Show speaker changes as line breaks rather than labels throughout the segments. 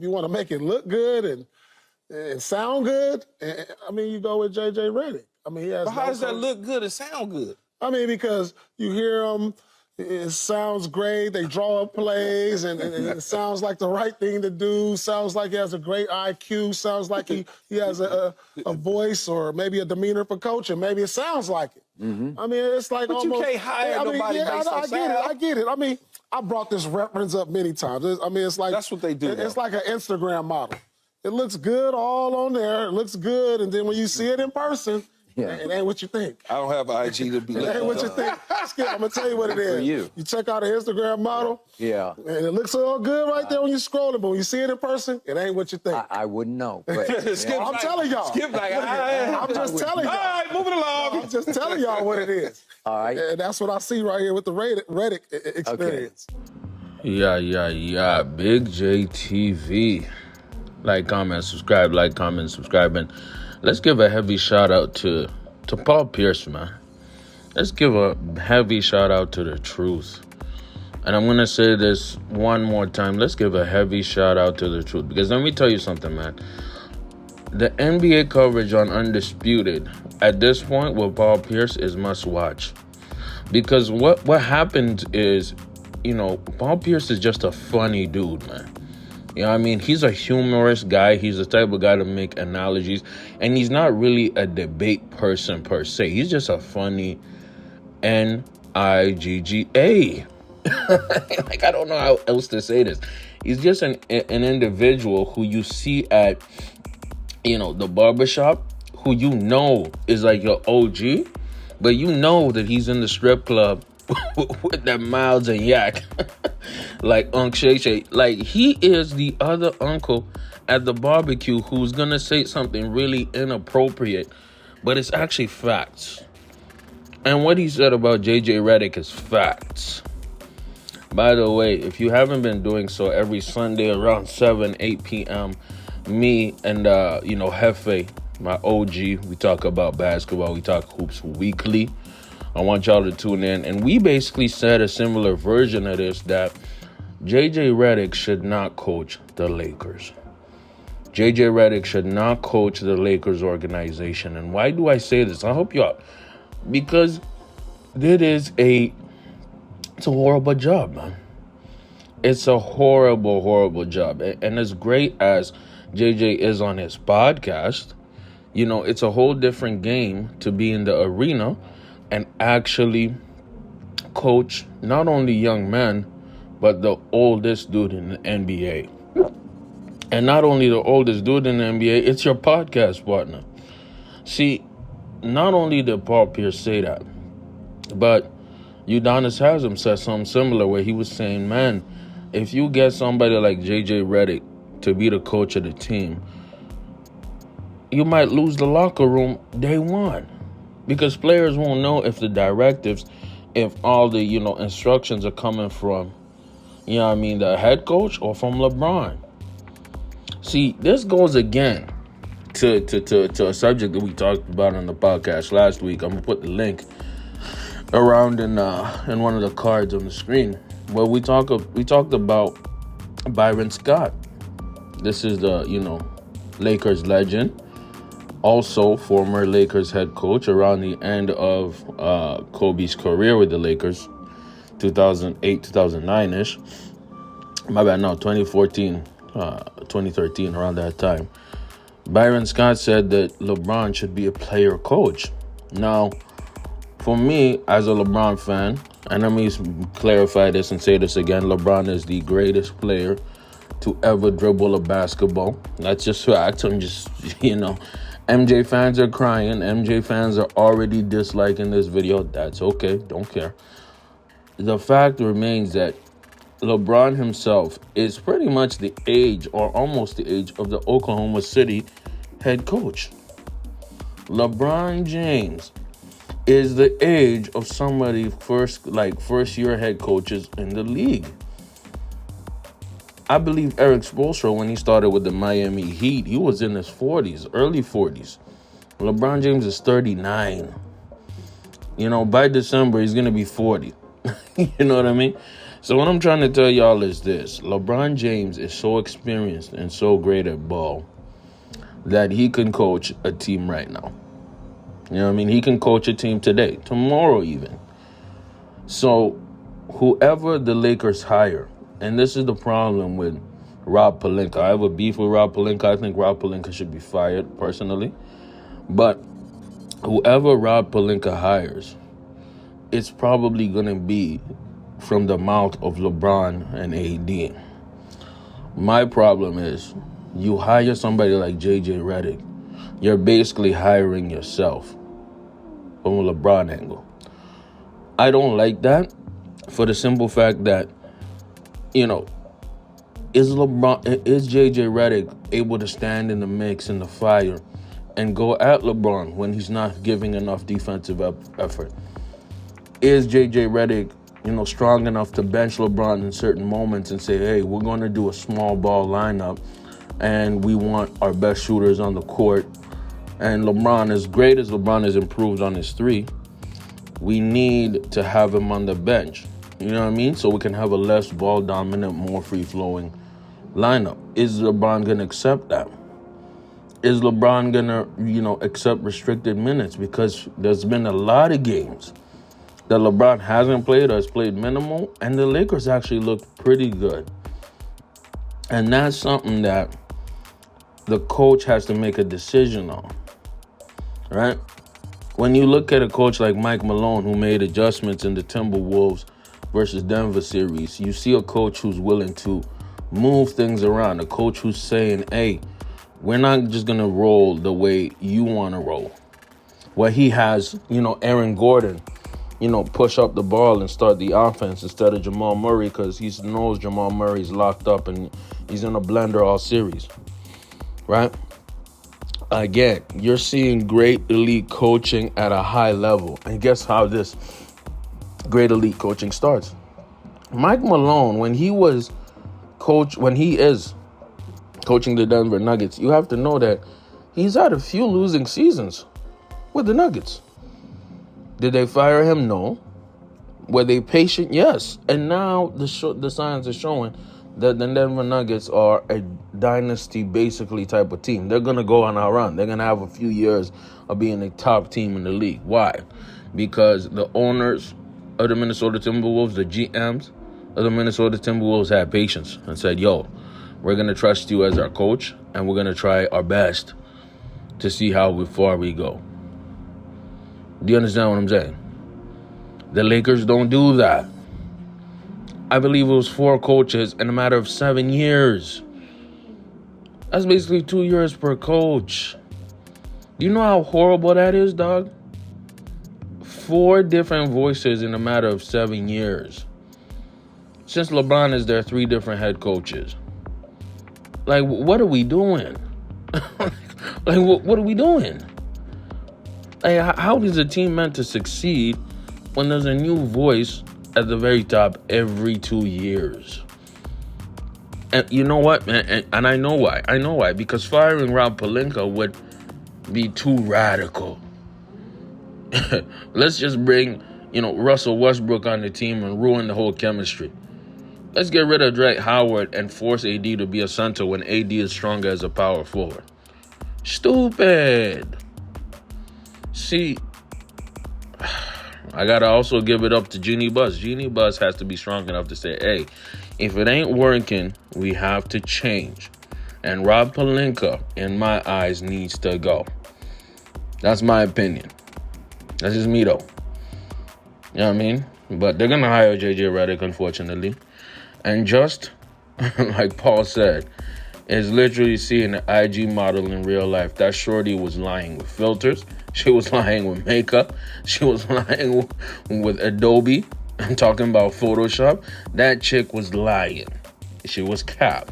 if you want to make it look good and sound good, I mean, you go with J.J. Reddick. I mean, he has.
But how does that look good and sound good?
I mean, because you hear him, it sounds great. They draw up plays, and it sounds like the right thing to do. Sounds like he has a great IQ. Sounds like he has a voice or maybe a demeanor for coaching. Maybe it sounds like it.
Mm-hmm.
I mean, it's like
but
almost.
You can't hire nobody based on sound.
I get it. I mean, I brought this reference up many times. It's like
that's what they do.
It's like an Instagram model. It looks good all on there. It looks good, and then when you see it in person, it ain't what you think.
I don't have an IG to be.
It ain't what you think. Skip, I'm gonna tell you what it is. You check out an Instagram model.
Yeah.
And it looks all good right there when you're scrolling, but when you see it in person, it ain't what you think.
I wouldn't know. But,
I'm telling y'all.
Skip
I'm just telling y'all.
All right, moving along.
I'm just telling y'all what it is.
All right.
And that's what I see right here with the Reddick experience.
Okay.
Yeah. Big JTV. Like, comment, subscribe. And let's give a heavy shout out to Paul Pierce, man. Let's give a heavy shout out to the truth. And I'm going to say this one more time. Let's give a heavy shout out to the truth. Because let me tell you something, man. The NBA coverage on Undisputed at this point with Paul Pierce is must watch. Because what happened is, Paul Pierce is just a funny dude, man. You know what I mean? He's a humorous guy. He's the type of guy to make analogies. And he's not really a debate person per se. He's just a funny N-I-G-G-A. Like, I don't know how else to say this. He's just an individual who you see at, the barbershop, who is like your OG. But that he's in the strip club with that Miles and Yak. Like Unc Shay Shay. Like, he is the other uncle at the barbecue who's gonna say something really inappropriate, but it's actually facts. And what he said about J.J. Reddick is facts. By the way, if you haven't been doing so, every Sunday around 8 p.m., me and, Hefe, my OG, we talk about basketball, we talk hoops weekly. I want y'all to tune in. And we basically said a similar version of this, that J.J. Reddick should not coach the Lakers. J.J. Reddick should not coach the Lakers organization. And why do I say this? I hope y'all... Because it's a horrible job, man. It's a horrible, horrible job. And as great as JJ is on his podcast, it's a whole different game to be in the arena and actually coach not only young men, but the oldest dude in the NBA. And not only the oldest dude in the NBA, it's your podcast partner. See, not only did Paul Pierce say that, but Udonis Haslam said something similar where he was saying, man, if you get somebody like J.J. Reddick to be the coach of the team, you might lose the locker room day one. Because players won't know if the directives, if all the, instructions are coming from, the head coach or from LeBron. See, this goes again to a subject that we talked about on the podcast last week. I'm going to put the link around in one of the cards on the screen. Where we talked about Byron Scott. This is the, Lakers legend. Also, former Lakers head coach around the end of Kobe's career with the Lakers, 2008, 2009-ish. My bad, no, 2014, 2013, around that time. Byron Scott said that LeBron should be a player coach. Now, for me, as a LeBron fan, and let me clarify this and say this again, LeBron is the greatest player to ever dribble a basketball. That's just fact. I'm just, MJ fans are crying. MJ fans are already disliking this video. That's okay. Don't care. The fact remains that LeBron himself is pretty much the age or almost the age of the Oklahoma City head coach. LeBron James is the age of somebody first year head coaches in the league. I believe Eric Spoelstra, when he started with the Miami Heat, he was in his 40s, early 40s. LeBron James is 39. By December, he's going to be 40. You know what I mean? So what I'm trying to tell y'all is this. LeBron James is so experienced and so great at ball that he can coach a team right now. You know what I mean? He can coach a team today, tomorrow even. So whoever the Lakers hire, and this is the problem with Rob Pelinka. I have a beef with Rob Pelinka. I think Rob Pelinka should be fired, personally. But whoever Rob Pelinka hires, it's probably going to be from the mouth of LeBron and AD. My problem is, you hire somebody like JJ Reddick, you're basically hiring yourself from a LeBron angle. I don't like that for the simple fact that, you know, is JJ Reddick able to stand in the mix, in the fire, and go at LeBron when he's not giving enough defensive effort? Is JJ Reddick, strong enough to bench LeBron in certain moments and say, hey, we're going to do a small ball lineup and we want our best shooters on the court. And LeBron, as great as LeBron has improved on his three, we need to have him on the bench. You know what I mean? So we can have a less ball dominant, more free flowing lineup. Is LeBron going to accept that? Is LeBron going to, accept restricted minutes? Because there's been a lot of games that LeBron hasn't played or has played minimal, and the Lakers actually look pretty good. And that's something that the coach has to make a decision on, right? When you look at a coach like Mike Malone, who made adjustments in the Timberwolves versus Denver series, you see a coach who's willing to move things around, a coach who's saying, hey, we're not just going to roll the way you want to roll. Where he has, Aaron Gordon, push up the ball and start the offense instead of Jamal Murray, because he knows Jamal Murray's locked up and he's in a blender all series, right? Again, you're seeing great elite coaching at a high level. And guess how this great elite coaching starts? Mike Malone, when he is coaching the Denver Nuggets, you have to know that he's had a few losing seasons with the Nuggets. Did they fire him? No. Were they patient? Yes. And now the signs are showing that the Denver Nuggets are a dynasty basically type of team. They're going to go on a run. They're going to have a few years of being a top team in the league. Why? Because the owners of the Minnesota Timberwolves, the GMs of the Minnesota Timberwolves, had patience and said, yo, we're going to trust you as our coach, and we're going to try our best to see how far we go. Do you understand what I'm saying? The Lakers don't do that. I believe it was 4 coaches in a matter of 7 years. That's basically 2 years per coach. Do you know how horrible that is, dog? 4 different voices in a matter of 7 years. Since LeBron is there, 3 different head coaches. Like, what are we doing? What are we doing? Like, how is a team meant to succeed when there's a new voice at the very top every 2 years? And you know what? And I know why. I know why. Because firing Rob Pelinka would be too radical. Let's just bring, Russell Westbrook on the team and ruin the whole chemistry. Let's get rid of Dwight Howard and force AD to be a center when AD is stronger as a power forward. Stupid. See, I gotta also give it up to Jeannie Buss. Jeannie Buss has to be strong enough to say, hey, if it ain't working, we have to change. And Rob Pelinka, in my eyes, needs to go. That's my opinion. That's just me, though. You know what I mean? But they're gonna hire JJ Reddick, unfortunately. And just like Paul said, is literally seeing an IG model in real life. That shorty was lying with filters. She was lying with makeup. She was lying with Adobe. I'm talking about Photoshop. That chick was lying. She was cap.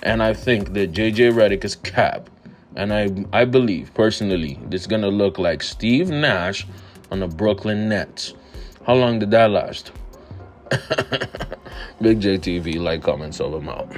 And I think that JJ Reddick is cap. And I believe, personally, this is going to look like Steve Nash on the Brooklyn Nets. How long did that last? Big JTV, like, comment, so I'm out.